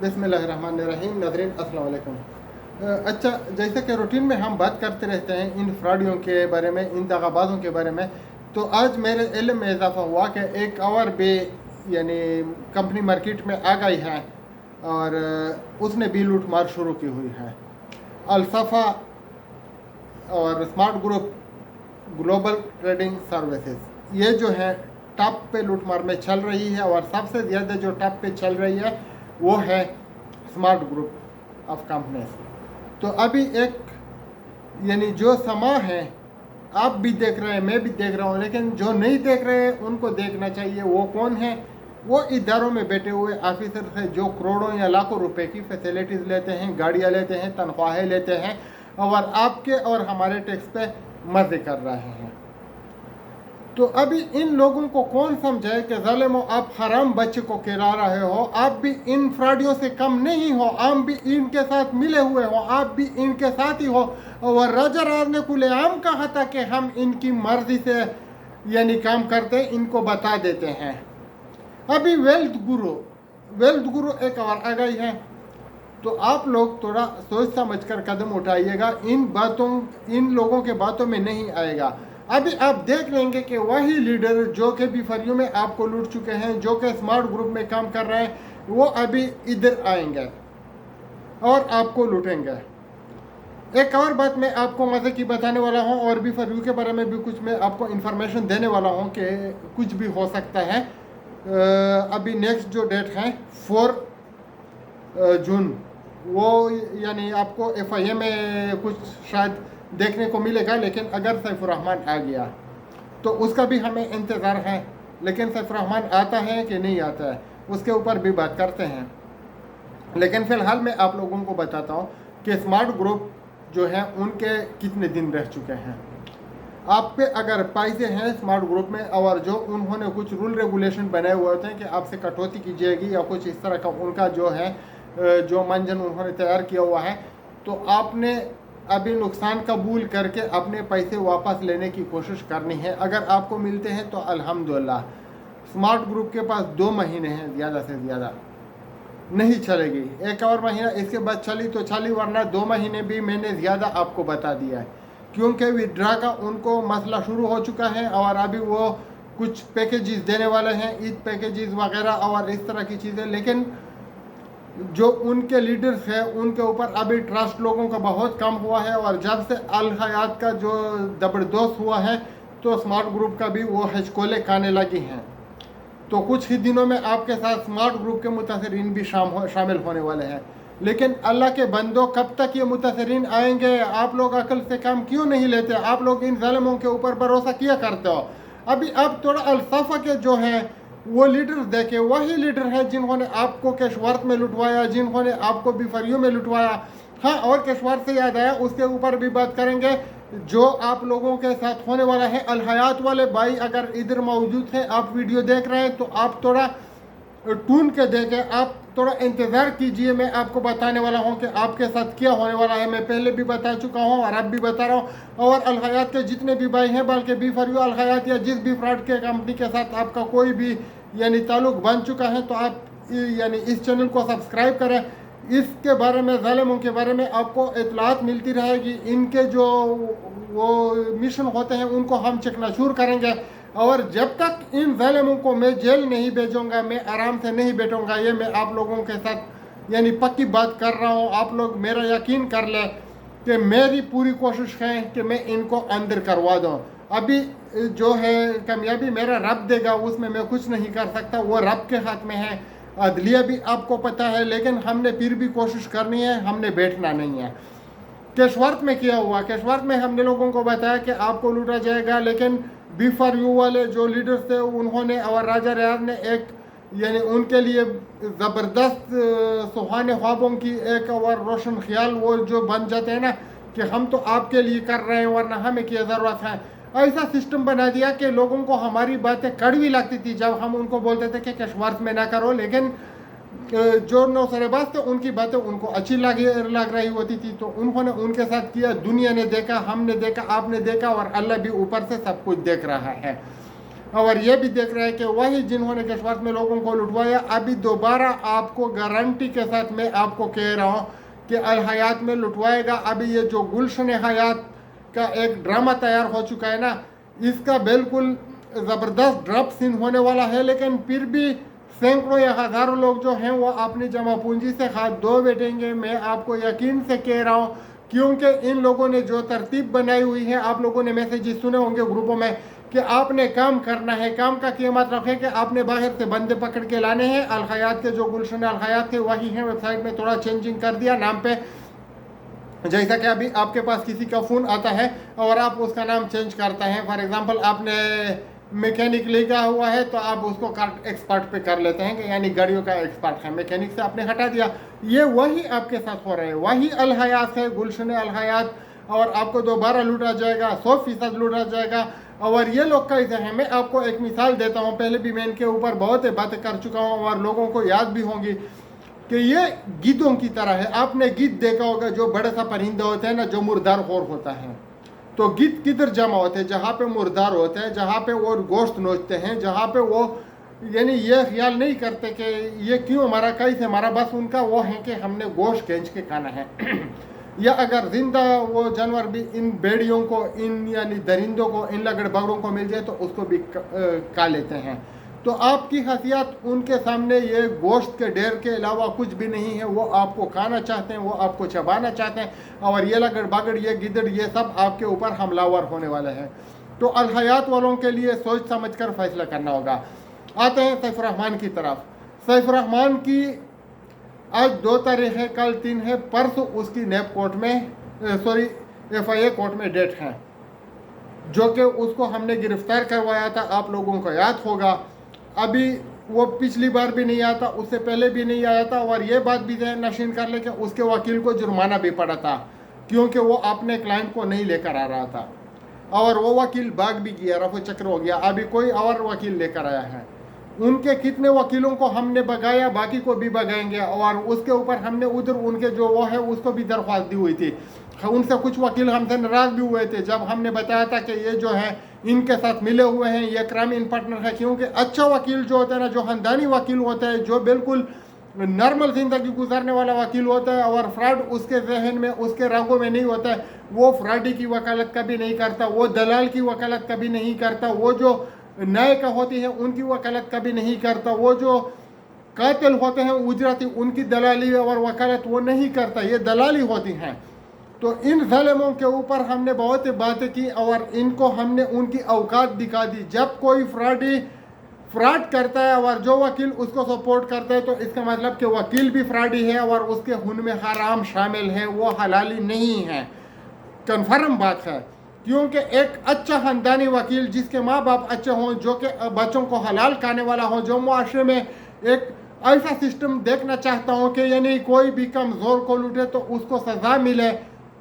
बिस्मिल्लाहिर्रहमानिर्रहीम। नाज़रीन अस्सलाम वालेकुम। अच्छा, जैसे कि रूटीन में हम बात करते रहते हैं इन फ्रॉडियों के बारे में, इन दगाबाजों के बारे में, तो आज मेरे इल्म में इजाफा हुआ कि एक और भी यानी कंपनी मार्केट में आ गई है और उसने भी लूट मार शुरू की हुई है। अल्सफ़ा और smart group global trading services, ये जो है टॉप पे लूट मार में चल रही है और सबसे ज़्यादा जो टॉप पे चल रही है वो है स्मार्ट ग्रुप ऑफ कंपनीज। तो अभी एक यानी जो समा है, आप भी देख रहे हैं, मैं भी देख रहा हूँ, लेकिन जो नहीं देख रहे हैं उनको देखना चाहिए। वो कौन है? वो इदारों में बैठे हुए ऑफिसर है जो करोड़ों या लाखों रुपए की फैसिलिटीज़ लेते हैं, गाड़ियाँ लेते हैं, तनख्वाहें लेते हैं और आपके और हमारे टैक्स पे मज़े कर रहे हैं। तो अभी इन लोगों को कौन समझाए कि ज़ालिमों, आप हराम बच्चे को गिरा रहे हो, आप भी इन फ्रॉडियों से कम नहीं हो, आप भी इनके साथ मिले हुए हो, आप भी इनके साथ ही हो। और राजा राज ने खुलेआम कहा था कि हम इनकी मर्जी से यानी काम करते, इनको बता देते हैं। अभी वेल्थ गुरु एक और आ गई है, तो आप लोग थोड़ा सोच समझकर कदम उठाइएगा। इन लोगों के बातों में नहीं आएगा। अभी आप देख लेंगे कि वही लीडर जो कि बीफरियों में आपको लूट चुके हैं, जो कि स्मार्ट ग्रुप में काम कर रहे हैं, वो अभी इधर आएंगे और आपको लूटेंगे। एक और बात मैं आपको मज़े की बताने वाला हूँ और बीफरियों के बारे में भी कुछ मैं आपको इन्फॉर्मेशन देने वाला हूँ कि कुछ भी हो सकता है। अभी नेक्स्ट जो डेट है 4 जून, वो यानी आपको FIA में कुछ शायद देखने को मिलेगा। लेकिन अगर सैफुर रहमान आ गया तो उसका भी हमें इंतज़ार है। लेकिन सैफुर रहमान आता है कि नहीं आता है, उसके ऊपर भी बात करते हैं। लेकिन फ़िलहाल मैं आप लोगों को बताता हूँ कि स्मार्ट ग्रुप जो है उनके कितने दिन रह चुके हैं। आप पे अगर पैसे हैं स्मार्ट ग्रुप में और जो उन्होंने कुछ रूल रेगुलेशन बनाए हुए होते हैं कि आपसे कटौती की जाएगी या कुछ इस तरह का उनका जो है जो मंजन उन्होंने तैयार किया हुआ है, तो आपने अभी नुकसान कबूल करके अपने पैसे वापस लेने की कोशिश करनी है। अगर आपको मिलते हैं तो अल्हम्दुलिल्लाह। स्मार्ट ग्रुप के पास 2 महीने हैं, ज़्यादा से ज़्यादा नहीं चलेगी। एक और महीना इसके बाद चली तो चली, वरना 2 महीने भी मैंने ज़्यादा आपको बता दिया है, क्योंकि विड्रा का उनको मसला शुरू हो चुका है और अभी वो कुछ पैकेजेस देने वाले हैं, ईद पैकेजेस वगैरह और इस तरह की चीज़ें। लेकिन जो उनके लीडर्स हैं उनके ऊपर अभी ट्रस्ट लोगों का बहुत कम हुआ है और जब से अल हयात का जो ज़बरदस्त हुआ है तो स्मार्ट ग्रुप का भी वो हिचकोले खाने लगी हैं। तो कुछ ही दिनों में आपके साथ स्मार्ट ग्रुप के मुतासरीन भी शामिल होने वाले हैं। लेकिन अल्लाह के बंदो, कब तक ये मुतासरीन आएंगे? आप लोग अकल से काम क्यों नहीं लेते? आप लोग इन ज़ालिमों के ऊपर भरोसा किया करते हो। अभी आप थोड़ा अल्सफ़ा के जो हैं वो लीडर्स देखे, वही लीडर है जिन्होंने आपको केशवर्त में लुटवाया, जिन्होंने आपको बीफरियों में लुटवाया। हाँ, और केशवर्त से याद आया, उसके ऊपर भी बात करेंगे जो आप लोगों के साथ होने वाला है। अल हयात वाले भाई अगर इधर मौजूद हैं, आप वीडियो देख रहे हैं, तो आप थोड़ा टून के देखें, आप थोड़ा इंतज़ार कीजिए। मैं आपको बताने वाला हूँ कि आपके साथ क्या होने वाला है। मैं पहले भी बता चुका हूँ और अब भी बता रहा हूँ। और अल हयात के जितने भी भाई हैं, बल्कि बीफरियो अल हयात या जिस भी फ्रॉड के कंपनी के साथ आपका कोई भी यानी ताल्लुक बन चुका है, तो आप यानी इस चैनल को सब्सक्राइब करें। इसके बारे में, ज़ालिमों के बारे में आपको इतलात मिलती रहेगी। इनके जो वो मिशन होते हैं उनको हम चकनाचूर करेंगे। और जब तक इन ज़ालिमों को मैं जेल नहीं भेजूँगा, मैं आराम से नहीं बैठूँगा। ये मैं आप लोगों के साथ यानी पक्की बात कर रहा हूँ। आप लोग मेरा यकीन कर लें कि मेरी पूरी कोशिश है कि मैं इनको अंदर करवा दूँ। अभी जो है कामयाबी मेरा रब देगा, उसमें मैं कुछ नहीं कर सकता, वो रब के हाथ में है। अदलिया भी आपको पता है, लेकिन हमने फिर भी कोशिश करनी है, हमने बैठना नहीं है। केशवर्त में किया हुआ, केशवर्त में हमने लोगों को बताया कि आपको लूटा जाएगा, लेकिन बीफरियो वाले जो लीडर्स थे उन्होंने और राजा रियाज ने एक यानी उनके लिए ज़बरदस्त सुहाने ख्वाबों की एक और रोशन ख्याल वो जो बन जाते हैं ना कि हम तो आपके लिए कर रहे हैं वरना हमें क्या ज़रूरत है, ऐसा सिस्टम बना दिया कि लोगों को हमारी बातें कड़वी लगती थी जब हम उनको बोलते थे कि केशवर्त में ना करो। लेकिन जो नौसरेबाज थे उनकी बातें उनको अच्छी लग रही होती थी, तो उन्होंने उनके साथ किया। दुनिया ने देखा, हमने देखा, आपने देखा और अल्लाह भी ऊपर से सब कुछ देख रहा है। और ये भी देख रहे हैं कि वही जिन्होंने कैशवास में लोगों को लुटवाया अभी दोबारा आपको गारंटी के साथ मैं आपको कह रहा हूँ कि अल हयात में लुटवाएगा। अभी ये जो गुलशन हयात का एक ड्रामा तैयार हो चुका है ना, इसका बिल्कुल ज़बरदस्त ड्रॉप सीन होने वाला है, लेकिन फिर भी सैकड़ों या हज़ारों लोग जो हैं वो अपनी जमा पूंजी से हाथ धो बैठेंगे। मैं आपको यकीन से कह रहा हूँ, क्योंकि इन लोगों ने जो तरतीब बनाई हुई है, आप लोगों ने मैसेजेस सुने होंगे ग्रुपों में कि आपने काम करना है, काम का कीमत रखें कि आपने बाहर से बंदे पकड़ के लाने हैं। अल हयात के जो गुलशन अल हयात थे वही हैं, वेबसाइट में थोड़ा चेंजिंग कर दिया नाम पे, जैसा कि अभी आपके पास किसी का फ़ोन आता है और आप उसका नाम चेंज करते हैं। फॉर एग्जांपल आपने मैकेनिक लिखा हुआ है तो आप उसको कार एक्सपर्ट पे कर लेते हैं कि यानी गाड़ियों का एक्सपर्ट है, मैकेनिक से आपने हटा दिया। ये वही आपके साथ हो रहा है, वही अल हयात है, गुलशन अल हयात, और आपको दोबारा लूटा जाएगा, 100% लूटा जाएगा। और ये लोग कैसे हैं, मैं आपको एक मिसाल देता हूँ। पहले भी मैं इनके ऊपर बहुत बातें कर चुका हूँ और लोगों को याद भी होंगी कि ये गीदों की तरह है। आपने गीद देखा होगा, जो बड़े सा परिंदा होते हैं ना, जो मुर्दार खोर होता है, तो गीद किधर जमा होते हैं, जहाँ पे मुर्दार होते हैं, जहाँ पे वो गोश्त नोचते हैं, जहाँ पे वो यानी ये ख्याल नहीं करते कि ये क्यों हमारा कैसे हमारा, बस उनका वो है कि हमने गोश्त खींच के खाना है। या अगर जिंदा वो जानवर भी इन भेड़ियों को, इन यानी दरिंदों को, इन लगड़ बगड़ों को मिल जाए तो उसको भी खा लेते हैं। तो आपकी हैसियत उनके सामने ये गोश्त के ढेर के अलावा कुछ भी नहीं है। वो आपको खाना चाहते हैं, वो आपको चबाना चाहते हैं, और ये लगड़ बगड़, ये गिदड़, ये सब आपके ऊपर हमलावर होने वाले हैं। तो अल हयात वालों के लिए सोच समझ कर फैसला करना होगा। आते हैं सैफ रहमान की तरफ। सैफ रहमान की आज 2 तारीख है, कल 3 है, परसों उसकी नैब कोर्ट में FIA कोर्ट में डेट है, जो कि उसको हमने गिरफ्तार करवाया था, आप लोगों को याद होगा। अभी वो पिछली बार भी नहीं आया था, उससे पहले भी नहीं आया था, और ये बात भी नशीन कर ले कि उसके वकील को जुर्माना भी पड़ा था क्योंकि वो अपने क्लाइंट को नहीं लेकर आ रहा था, और वो वकील भाग भी गया, रफू चक्र हो गया। अभी कोई और वकील लेकर आया है। उनके कितने वकीलों को हमने भगाया, बाकी को भी भगाएंगे, और उसके ऊपर हमने उधर उनके जो वो है उसको भी दरख्वास्त दी हुई थी। उनसे कुछ वकील हमसे नाराज भी हुए थे जब हमने बताया था कि ये जो है इनके साथ मिले हुए हैं, ये क्राइम इन पार्टनर है। क्योंकि अच्छा वकील जो होता है ना, जो खानदानी वकील होता है, जो बिल्कुल नॉर्मल जिंदगी गुजारने वाला वकील होता है, और फ्रॉड उसके जहन में, उसके रंगों में नहीं होता है, वो फ्रॉडी की वकालत कभी नहीं करता, वो दलाल की वकालत कभी नहीं करता, वो जो न्यायिका होती है उनकी वकालत कभी नहीं करता, वो जो कातिल होते हैं उजरती, उनकी दलाली और वकालत वो नहीं करता, ये दलाली होती हैं। तो इन ज़ालिमों के ऊपर हमने बहुत बातें की और इनको हमने उनकी औकात दिखा दी। जब कोई फ्रॉड करता है और जो वकील उसको सपोर्ट करता है, तो इसका मतलब कि वकील भी फ्रॉडी है और उसके खून में हराम शामिल है, वो हलाली नहीं है। कन्फर्म बात है, क्योंकि एक अच्छा खानदानी वकील जिसके माँ बाप अच्छे हों, जो कि बच्चों को हलाल खाने वाला हो, जो मुआशरे में एक ऐसा सिस्टम देखना चाहता हूँ कि यानी कोई भी कमज़ोर को लूटे तो उसको सज़ा मिले,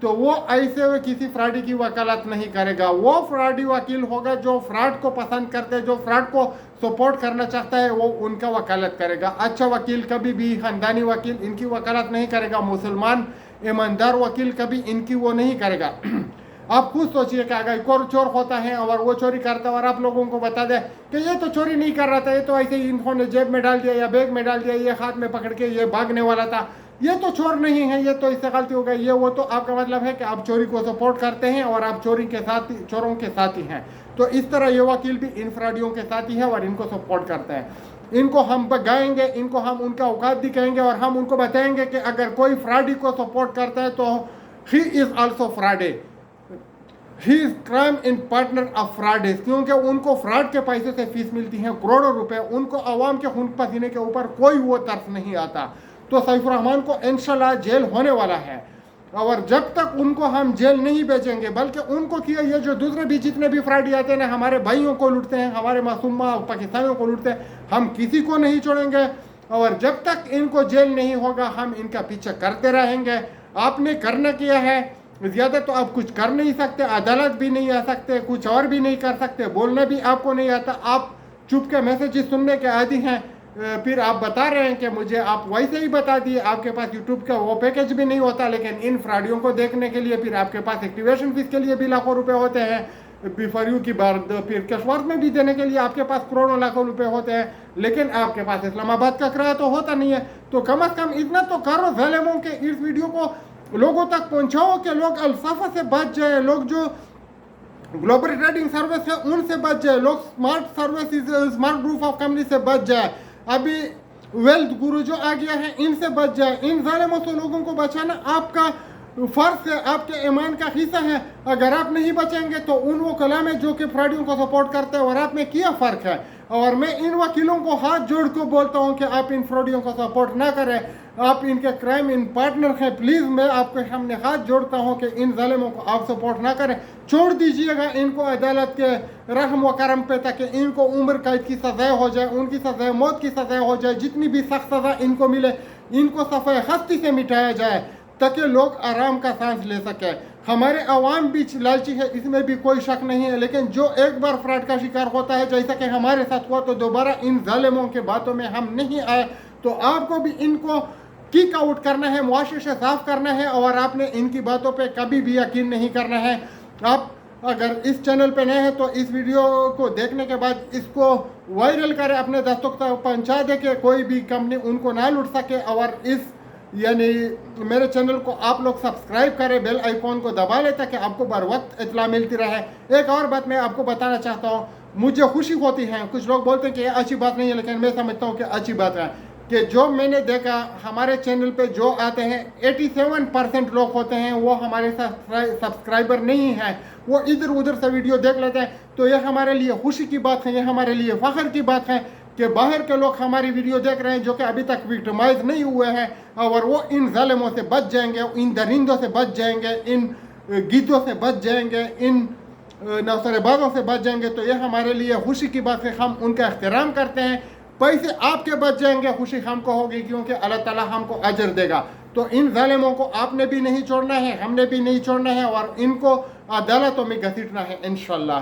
तो वो ऐसे हुए किसी फ्रॉडी की वकालत नहीं करेगा। वो फ्रॉडी वकील होगा जो फ्रॉड को पसंद करते हैं, जो फ्रॉड को सपोर्ट करना चाहता है, वो उनका वकालत करेगा। अच्छा वकील कभी भी, खानदानी वकील इनकी वकालत नहीं करेगा। मुसलमान ईमानदार वकील कभी इनकी वो नहीं करेगा। आप खुद सोचिए कि अगर कोई चोर होता है और वो चोरी करता है और आप लोगों को बता दे कि ये तो चोरी नहीं कर रहा था, ये तो ऐसे ही इन्होंने जेब में डाल दिया या बैग में डाल दिया, ये हाथ में पकड़ के ये भागने वाला था, ये तो चोर नहीं है, ये तो इससे गलती हो गई, ये वो, तो आपका मतलब है कि आप चोरी को सपोर्ट करते हैं और आप चोरी के साथ, चोरों के साथ ही हैं। तो इस तरह ये वकील भी इन फ्रॉडियों के साथ ही है और इनको सपोर्ट करते हैं। इनको हम भगाएंगे, इनको हम उनका औकात दिखाएंगे और हम उनको बताएंगे कि अगर कोई फ्रॉडी को सपोर्ट करता है तो he is also fraudy, he is crime in partner of fraud. क्योंकि उनको फ्रॉड के पैसे से फीस मिलती है करोड़ों रुपए, उनको अवाम के खून पसीने के ऊपर कोई वो तरस नहीं आता। तो सैफ रहमान को इंशाल्लाह जेल होने वाला है, और जब तक उनको हम जेल नहीं भेजेंगे, बल्कि उनको किया, ये जो दूसरे भी जितने भी फ्रॉडी आते हैं ना, हमारे भाइयों को लूटते हैं, हमारे मासूम पाकिस्तानियों को लूटते हैं, हम किसी को नहीं छोड़ेंगे। और जब तक इनको जेल नहीं होगा हम इनका पीछा करते रहेंगे। आपने करना किया है, ज़्यादा तो आप कुछ कर नहीं सकते, अदालत भी नहीं आ सकते, कुछ और भी नहीं कर सकते, बोलना भी आपको नहीं आता, आप चुप के मैसेज सुनने के आदी हैं। फिर आप बता रहे हैं कि मुझे आप वैसे ही बता दिए, आपके पास यूट्यूब का वो पैकेज भी नहीं होता, लेकिन इन फ्रॉडियों को देखने के लिए फिर आपके पास एक्टिवेशन फीस के लिए भी लाखों रुपए होते हैं। बिफोर यू की बात, फिर कैशवर्थ में भी देने के लिए आपके पास करोड़ों लाखों रुपए होते हैं, लेकिन आपके पास इस्लामाबाद का किराया तो होता नहीं है। तो कम से कम इतना तो करो ज़ालिमों के इस वीडियो को लोगों तक पहुंचाओ कि लोग अल्सफा से बच जाए, लोग जो ग्लोबल ट्रेडिंग सर्विस है उनसे बच जाए, लोग smart service smart group of company से बच जाए, अभी वेल्थ गुरु जो आ गया है इनसे बच जाए। इन जालिमों से लोगों को बचाना आपका फर्ज है, आपके ईमान का हिस्सा है। अगर आप नहीं बचेंगे तो उन वो कलाम है जो कि फ्रॉडियों को सपोर्ट करते हैं और आप में क्या फ़र्क है। और मैं इन वकीलों को हाथ जोड़ कर बोलता हूं कि आप इन फ्रॉडियों को सपोर्ट ना करें, आप इनके क्राइम इन पार्टनर हैं। प्लीज़ मैं आपके सामने हाथ जोड़ता हूं कि इन जालिमों को आप सपोर्ट ना करें, छोड़ दीजिएगा इनको अदालत के रहम व करम पे, ताकि इनको उम्र कैद की सज़ा हो जाए, उनकी सज़ा मौत की सज़ा हो जाए, जितनी भी सख्त सज़ा इनको मिले इनको सफ़े हस्ती से मिटाया जाए ताकि लोग आराम का सांस ले सके। हमारे अवाम भी लालची है, इसमें भी कोई शक नहीं है, लेकिन जो एक बार फ्रॉड का शिकार होता है जैसा कि हमारे साथ हुआ, तो दोबारा इन जालिमों के बातों में हम नहीं आए। तो आपको भी इनको किक आउट करना है, मुआशरे से साफ करना है और आपने इनकी बातों पे कभी भी यकीन नहीं करना है। आप अगर इस चैनल पे नए हैं तो इस वीडियो को देखने के बाद इसको वायरल करें, अपने दोस्तों तक पहुँचा दे कि कोई भी कंपनी उनको ना लूट सके। और इस यानी मेरे चैनल को आप लोग सब्सक्राइब करें, बेल आइकॉन को दबा लें ताकि आपको बर वक्त इतला मिलती रहे। एक और बात मैं आपको बताना चाहता हूँ, मुझे खुशी होती है, कुछ लोग बोलते हैं कि ये अच्छी बात नहीं है, लेकिन मैं समझता हूँ कि अच्छी बात है कि जो मैंने देखा हमारे चैनल पे जो आते हैं 87% लोग होते हैं वो हमारे सब्सक्राइबर नहीं हैं, वो इधर उधर से वीडियो देख लेते हैं। तो ये हमारे लिए खुशी की बात है, ये हमारे लिए फ़ख्र की बात है कि बाहर के लोग हमारी वीडियो देख रहे हैं जो कि अभी तक विक्टिमाइज नहीं हुए हैं, और वो इन जालिमों से बच जाएंगे, इन दरिंदों से बच जाएंगे, इन गिद्धों से बच जाएंगे, इन नौसरेबाजों से बच जाएंगे। तो ये हमारे लिए खुशी की बात है, हम उनका एहतराम करते हैं। पैसे आपके बच जाएंगे, खुशी हमको होगी क्योंकि अल्लाह ताला हमको अजर देगा। तो इन जालिमों को आपने भी नहीं छोड़ना है, हमने भी नहीं छोड़ना है और इनको अदालतों में घसीटना है इंशाअल्लाह।